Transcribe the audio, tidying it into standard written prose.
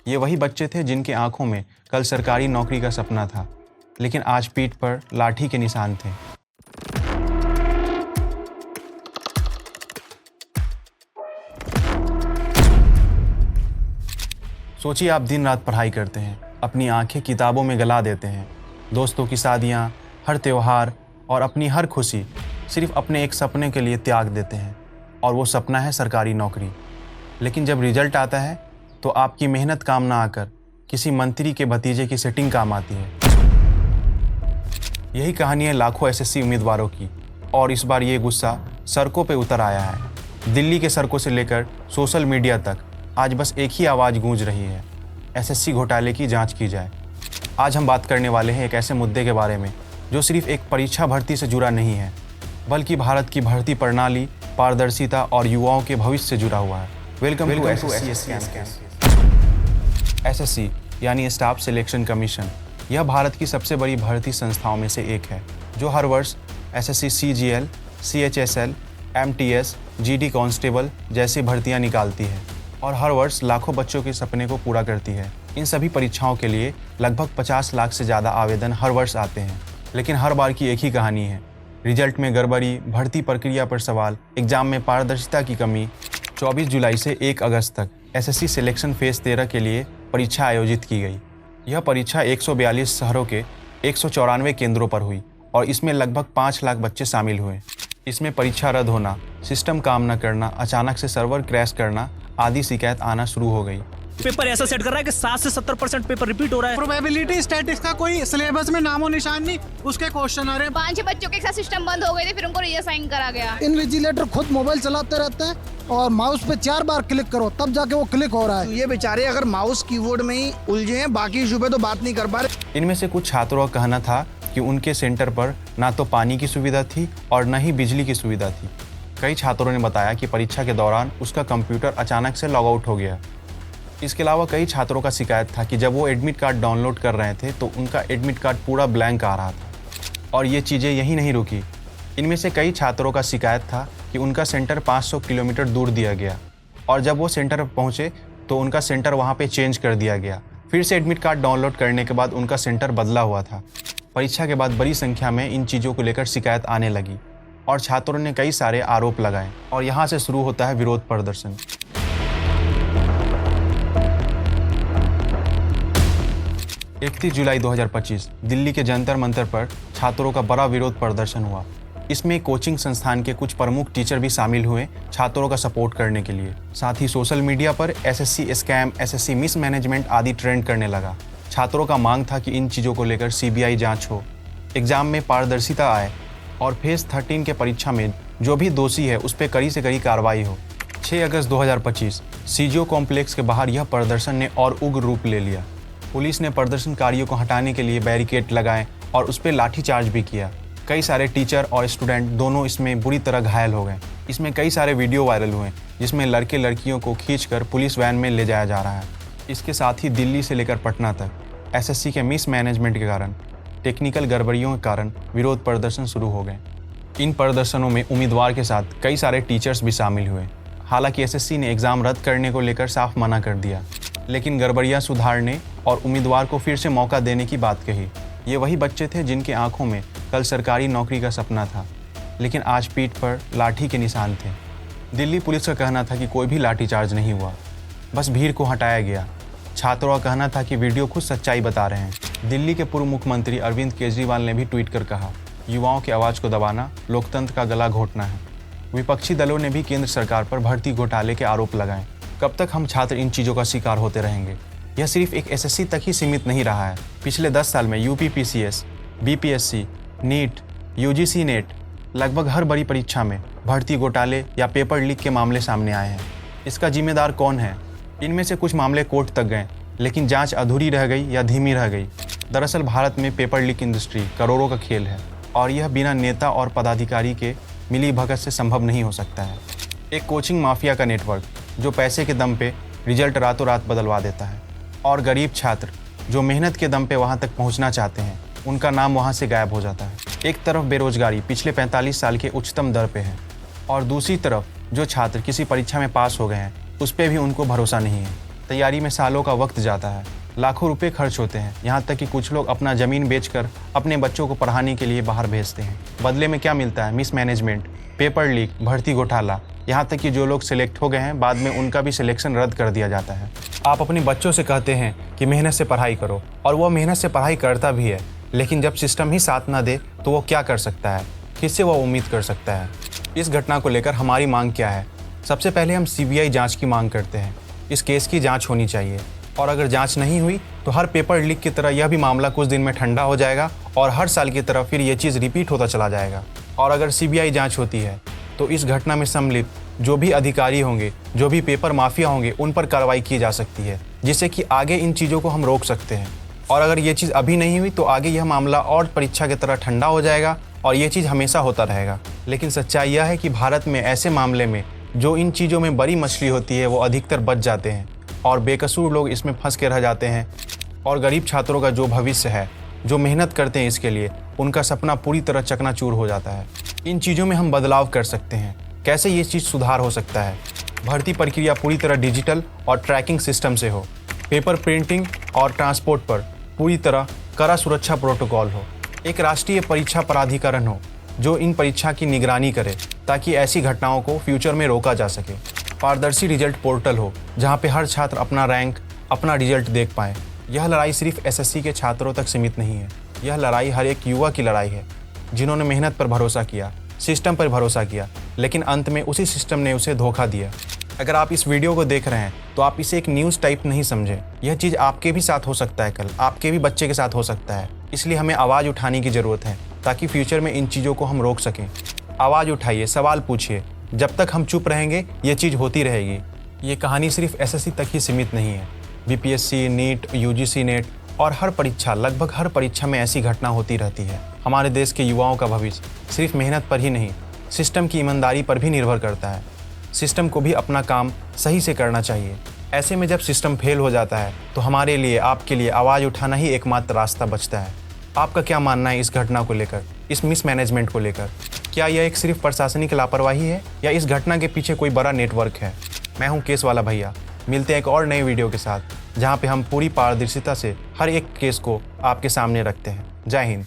ये वही बच्चे थे जिनके आंखों में कल सरकारी नौकरी का सपना था, लेकिन आज पीठ पर लाठी के निशान थे। सोचिए, आप दिन रात पढ़ाई करते हैं, अपनी आंखें किताबों में गला देते हैं, दोस्तों की शादियां, हर त्योहार और अपनी हर खुशी सिर्फ अपने एक सपने के लिए त्याग देते हैं, और वो सपना है सरकारी नौकरी। लेकिन जब रिजल्ट आता है तो आपकी मेहनत काम ना आकर किसी मंत्री के भतीजे की सेटिंग काम आती है। यही कहानी है लाखों एसएससी उम्मीदवारों की, और इस बार ये गुस्सा सड़कों पे उतर आया है। दिल्ली के सड़कों से लेकर सोशल मीडिया तक आज बस एक ही आवाज़ गूंज रही है, एसएससी घोटाले की जांच की जाए। आज हम बात करने वाले हैं एक ऐसे मुद्दे के बारे में जो सिर्फ एक परीक्षा भर्ती से जुड़ा नहीं है, बल्कि भारत की भर्ती प्रणाली, पारदर्शिता और युवाओं के भविष्य से जुड़ा हुआ है। वेलकम टू एसएससी यानी स्टाफ सिलेक्शन कमीशन। यह भारत की सबसे बड़ी भर्ती संस्थाओं में से एक है, जो हर वर्ष SSC CGL, CHSL, MTS, GD constable जैसी भर्तियां निकालती है और हर वर्ष लाखों बच्चों के सपने को पूरा करती है। इन सभी परीक्षाओं के लिए लगभग 50 लाख से ज़्यादा आवेदन हर वर्ष आते हैं, लेकिन हर बार की एक ही कहानी है, रिजल्ट में गड़बड़ी, भर्ती प्रक्रिया पर सवाल, एग्जाम में पारदर्शिता की कमी। 24 जुलाई से 1 अगस्त तक एसएससी सिलेक्शन फेज 13 के लिए परीक्षा आयोजित की गई। यह परीक्षा 142 शहरों के 194 केंद्रों पर हुई और इसमें लगभग 5 लाख बच्चे शामिल हुए। इसमें परीक्षा रद्द होना, सिस्टम काम न करना, अचानक से सर्वर क्रैश करना आदि शिकायत आना शुरू हो गई। पेपर ऐसा सेट कर रहा है कि 60 से 70% पेपर रिपीट हो रहा है। प्रोबेबिलिटी स्टैटिस्टिक्स का कोई सिलेबस में नामो निशान नहीं, उसके क्वेश्चन आ रहे हैं। 5 बच्चों के साथ सिस्टम बंद हो गए थे, फिर उनको रीअसाइन करा गया। इन्विजिलेटर खुद मोबाइल चलाते रहते हैं और माउस पे 4 बार क्लिक करो तब जाके वो क्लिक हो रहा है। ये बेचारे अगर माउस कीबोर्ड में ही उलझे हैं, बाकी इशू पे तो बात नहीं कर पा रहे। इनमें से कुछ छात्रों का कहना था कि उनके सेंटर पर ना तो पानी की सुविधा थी और न ही बिजली की सुविधा थी। कई छात्रों ने बताया कि परीक्षा के दौरान उसका कंप्यूटर अचानक से लॉग आउट हो गया। इसके अलावा कई छात्रों का शिकायत था कि जब वो एडमिट कार्ड डाउनलोड कर रहे थे तो उनका एडमिट कार्ड पूरा ब्लैंक आ रहा था। और ये चीज़ें यहीं नहीं रुकी। इनमें से कई छात्रों का शिकायत था कि उनका सेंटर 500 किलोमीटर दूर दिया गया और जब वो सेंटर पर पहुँचे तो उनका सेंटर वहाँ पे चेंज कर दिया गया। फिर से एडमिट कार्ड डाउनलोड करने के बाद उनका सेंटर बदला हुआ था। परीक्षा के बाद बड़ी संख्या में इन चीज़ों को लेकर शिकायत आने लगी और छात्रों ने कई सारे आरोप लगाए और यहाँ से शुरू होता है विरोध प्रदर्शन। 31 जुलाई 2025 दिल्ली के जंतर मंतर पर छात्रों का बड़ा विरोध प्रदर्शन हुआ। इसमें कोचिंग संस्थान के कुछ प्रमुख टीचर भी शामिल हुए छात्रों का सपोर्ट करने के लिए। साथ ही सोशल मीडिया पर एसएससी स्कैम, एसएससी मिसमैनेजमेंट आदि ट्रेंड करने लगा। छात्रों का मांग था कि इन चीज़ों को लेकर सीबीआई जांच हो, एग्जाम में पारदर्शिता आए और फेज 13 के परीक्षा में जो भी दोषी है उस पर कड़ी से कड़ी कार्रवाई हो। 6 अगस्त 2025 सीजीओ कॉम्प्लेक्स के बाहर यह प्रदर्शन ने और उग्र रूप ले लिया। पुलिस ने प्रदर्शनकारियों को हटाने के लिए बैरिकेड लगाए और उस पर लाठीचार्ज भी किया। कई सारे टीचर और स्टूडेंट दोनों इसमें बुरी तरह घायल हो गए। इसमें कई सारे वीडियो वायरल हुए जिसमें लड़के लड़कियों को खींचकर पुलिस वैन में ले जाया जा रहा है। इसके साथ ही दिल्ली से लेकर पटना तक एसएससी के मिसमैनेजमेंट के कारण, टेक्निकल गड़बड़ियों के कारण विरोध प्रदर्शन शुरू हो गए। इन प्रदर्शनों में उम्मीदवार के साथ कई सारे टीचर्स भी शामिल हुए। हालांकि एसएससी ने एग्ज़ाम रद्द करने को लेकर साफ मना कर दिया, लेकिन गड़बड़ियां सुधारने और उम्मीदवार को फिर से मौका देने की बात कही। ये वही बच्चे थे जिनके आंखों में कल सरकारी नौकरी का सपना था, लेकिन आज पीठ पर लाठी के निशान थे। दिल्ली पुलिस का कहना था कि कोई भी लाठीचार्ज नहीं हुआ, बस भीड़ को हटाया गया। छात्रों का कहना था कि वीडियो खुद सच्चाई बता रहे हैं। दिल्ली के पूर्व मुख्यमंत्री अरविंद केजरीवाल ने भी ट्वीट कर कहा, युवाओं की आवाज़ को दबाना लोकतंत्र का गला घोटना है। विपक्षी दलों ने भी केंद्र सरकार पर भर्ती घोटाले के आरोप लगाए। कब तक हम छात्र इन चीज़ों का शिकार होते रहेंगे? यह सिर्फ एक एसएससी तक ही सीमित नहीं रहा है। पिछले 10 साल में UPPCS, BPSC, NEET, UGC NET, लगभग हर बड़ी परीक्षा में भर्ती घोटाले या पेपर लीक के मामले सामने आए हैं। इसका जिम्मेदार कौन है? इनमें से कुछ मामले कोर्ट तक गए, लेकिन जांच अधूरी रह गई या धीमी रह गई। दरअसल भारत में पेपर लीक इंडस्ट्री करोड़ों का खेल है और यह बिना नेता और पदाधिकारी के मिली भगत से संभव नहीं हो सकता है। एक कोचिंग माफिया का नेटवर्क जो पैसे के दम पे रिजल्ट रातों रात बदलवा देता है और गरीब छात्र जो मेहनत के दम पे वहाँ तक पहुँचना चाहते हैं, उनका नाम वहाँ से गायब हो जाता है। एक तरफ बेरोजगारी पिछले 45 साल के उच्चतम दर पे है और दूसरी तरफ जो छात्र किसी परीक्षा में पास हो गए हैं उस पर भी उनको भरोसा नहीं है। तैयारी में सालों का वक्त जाता है, लाखों रुपए खर्च होते हैं, यहाँ तक कि कुछ लोग अपना ज़मीन बेचकर अपने बच्चों को पढ़ाने के लिए बाहर भेजते हैं। बदले में क्या मिलता है? मिसमैनेजमेंट, पेपर लीक, भर्ती घोटाला, यहाँ तक कि जो लोग सिलेक्ट हो गए हैं बाद में उनका भी सिलेक्शन रद्द कर दिया जाता है। आप अपने बच्चों से कहते हैं कि मेहनत से पढ़ाई करो और वो मेहनत से पढ़ाई करता भी है, लेकिन जब सिस्टम ही साथ ना दे तो वो क्या कर सकता है? किससे वो उम्मीद कर सकता है? इस घटना को लेकर हमारी मांग क्या है? सबसे पहले हम CBI जांच की मांग करते हैं। इस केस की जांच होनी चाहिए और अगर जांच नहीं हुई तो हर पेपर लीक की तरह यह भी मामला कुछ दिन में ठंडा हो जाएगा और हर साल की तरह फिर ये चीज़ रिपीट होता चला जाएगा। और अगर CBI जांच होती है तो इस घटना में सम्मिलित जो भी अधिकारी होंगे, जो भी पेपर माफिया होंगे, उन पर कार्रवाई की जा सकती है, जिससे कि आगे इन चीज़ों को हम रोक सकते हैं। और अगर ये चीज़ अभी नहीं हुई तो आगे यह मामला और परीक्षा की तरह ठंडा हो जाएगा और ये चीज़ हमेशा होता रहेगा। लेकिन सच्चाई यह है कि भारत में ऐसे मामले में जो इन चीज़ों में बड़ी मछली होती है वो अधिकतर बच जाते हैं और बेकसूर लोग इसमें फंस के रह जाते हैं और गरीब छात्रों का जो भविष्य है, जो मेहनत करते हैं इसके लिए, उनका सपना पूरी तरह चकनाचूर हो जाता है। इन चीज़ों में हम बदलाव कर सकते हैं। कैसे ये चीज़ सुधार हो सकता है? भर्ती प्रक्रिया पूरी तरह डिजिटल और ट्रैकिंग सिस्टम से हो। पेपर प्रिंटिंग और ट्रांसपोर्ट पर पूरी तरह कड़ा सुरक्षा प्रोटोकॉल हो। एक राष्ट्रीय परीक्षा प्राधिकरण हो जो इन परीक्षा की निगरानी करे ताकि ऐसी घटनाओं को फ्यूचर में रोका जा सके। पारदर्शी रिजल्ट पोर्टल हो जहां पे हर छात्र अपना रैंक, अपना रिजल्ट देख पाए। यह लड़ाई सिर्फ SSC के छात्रों तक सीमित नहीं है, यह लड़ाई हर एक युवा की लड़ाई है जिन्होंने मेहनत पर भरोसा किया, सिस्टम पर भरोसा किया, लेकिन अंत में उसी सिस्टम ने उसे धोखा दिया। अगर आप इस वीडियो को देख रहे हैं तो आप इसे एक न्यूज़ टाइप नहीं समझें। यह चीज़ आपके भी साथ हो सकता है, कल आपके भी बच्चे के साथ हो सकता है। इसलिए हमें आवाज़ उठाने की ज़रूरत है ताकि फ्यूचर में इन चीज़ों को हम रोक सकें। आवाज़ उठाइए, सवाल पूछिए। जब तक हम चुप रहेंगे ये चीज़ होती रहेगी। ये कहानी सिर्फ SSC तक ही सीमित नहीं है। BPSC, नीट, UGC नेट और हर परीक्षा, लगभग हर परीक्षा में ऐसी घटना होती रहती है। हमारे देश के युवाओं का भविष्य सिर्फ मेहनत पर ही नहीं, सिस्टम की ईमानदारी पर भी निर्भर करता है। सिस्टम को भी अपना काम सही से करना चाहिए। ऐसे में जब सिस्टम फेल हो जाता है तो हमारे लिए, आपके लिए आवाज़ उठाना ही एकमात्र रास्ता बचता है। आपका क्या मानना है इस घटना को लेकर, इस मिसमैनेजमेंट को लेकर? क्या यह एक सिर्फ प्रशासनिक लापरवाही है या इस घटना के पीछे कोई बड़ा नेटवर्क है? मैं हूं केस वाला भैया। मिलते हैं एक और नए वीडियो के साथ जहां पे हम पूरी पारदर्शिता से हर एक केस को आपके सामने रखते हैं। जय हिंद।